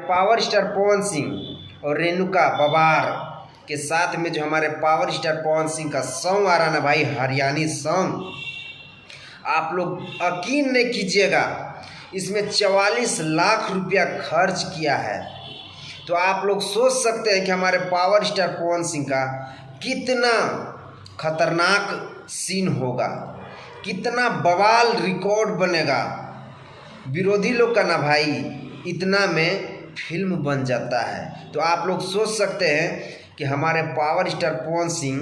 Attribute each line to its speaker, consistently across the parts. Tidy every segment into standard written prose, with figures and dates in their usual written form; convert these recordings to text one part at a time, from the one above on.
Speaker 1: Power star Pawan Singh और रेणुका बबार के साथ में जो हमारे पावर स्टार पवन सिंह का सॉन्ग आ रहा ना भाई, हरियाणी सॉन्ग, आप लोग यकीन नहीं कीजिएगा, इसमें 44 लाख रुपया खर्च किया है। तो आप लोग सोच सकते हैं कि हमारे पावर स्टार पवन सिंह का कितना खतरनाक सीन होगा, कितना बवाल रिकॉर्ड बनेगा। विरोधी लोग का ना भाई इतना में फिल्म बन जाता है। तो आप लोग सोच सकते हैं कि हमारे पावर स्टार पवन सिंह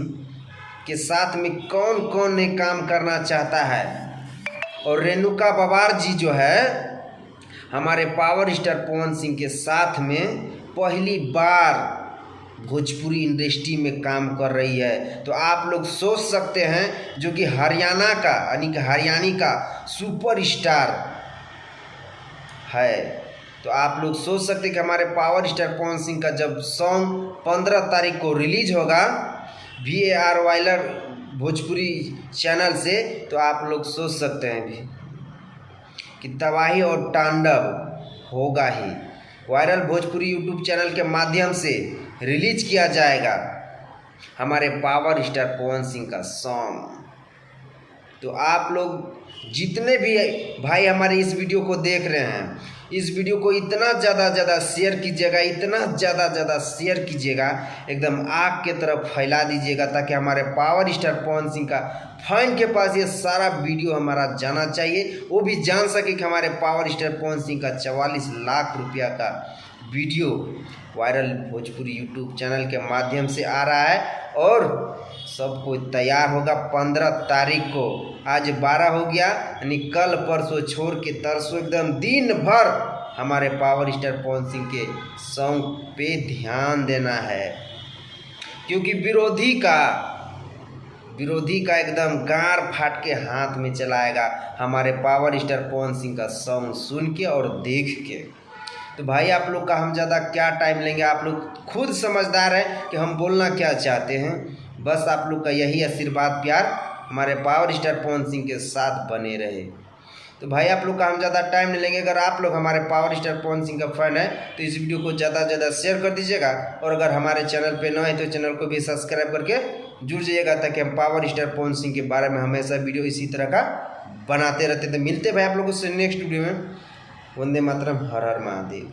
Speaker 1: के साथ में कौन कौन ने काम करना चाहता है। और रेणुका बबार जी जो है हमारे पावर स्टार पवन सिंह के साथ में पहली बार भोजपुरी इंडस्ट्री में काम कर रही है। तो आप लोग सोच सकते हैं, जो कि हरियाणा का यानी कि हरियाणी का सुपरस्टार है। तो आप लोग सोच सकते हैं कि हमारे पावर स्टार पवन सिंह का जब सॉन्ग 15 तारीख को रिलीज होगा VAR वायरल भोजपुरी चैनल से, तो आप लोग सोच सकते हैं भी कि तबाही और तांडव होगा ही। वायरल भोजपुरी यूट्यूब चैनल के माध्यम से रिलीज किया जाएगा हमारे पावर स्टार पवन सिंह का सॉन्ग। तो आप लोग जितने भी भाई हमारे इस वीडियो को देख रहे हैं, इस वीडियो को इतना ज़्यादा शेयर कीजिएगा, इतना ज़्यादा शेयर कीजिएगा, एकदम आग के तरफ फैला दीजिएगा, ताकि हमारे पावर स्टार पवन सिंह का फैन के पास ये सारा वीडियो हमारा जाना चाहिए। वो भी जान सके कि हमारे पावर स्टार पवन सिंह का 44 लाख रुपया का video viral Bhojpuri YouTube channel के माध्यम से आ रहा है। और सब कुछ तैयार होगा 15 तारीख को। आज 12 हो गया, यानी कल परसों छोड़ के तरसों एकदम दिन भर हमारे पावर स्टार पवन सिंह के सॉन्ग पे ध्यान देना है, क्योंकि विरोधी का एकदम गार फाट के हाथ में चलाएगा हमारे पावर स्टार पवन सिंह का सॉन्ग सुन के और देख के। तो भाई आप लोग का हम ज़्यादा क्या टाइम लेंगे, आप लोग खुद समझदार हैं कि हम बोलना क्या चाहते हैं। बस आप लोग का यही आशीर्वाद प्यार हमारे पावर स्टार पवन सिंह के साथ बने रहे। तो भाई आप लोग का हम ज़्यादा टाइम नहीं लेंगे। अगर आप लोग हमारे पावर स्टार पवन सिंह का फैन है तो इस वीडियो को ज़्यादा शेयर कर दीजिएगा। और अगर हमारे चैनल पे नए हैं तो चैनल को भी सब्सक्राइब करके जुड़ जाइएगा, ताकि हम पावर स्टार पवन सिंह के बारे में हमेशा वीडियो इसी तरह का बनाते रहते। तो मिलते भाई आप लोगों से नेक्स्ट वीडियो में। वंदे मातरम, हर हर महादेव।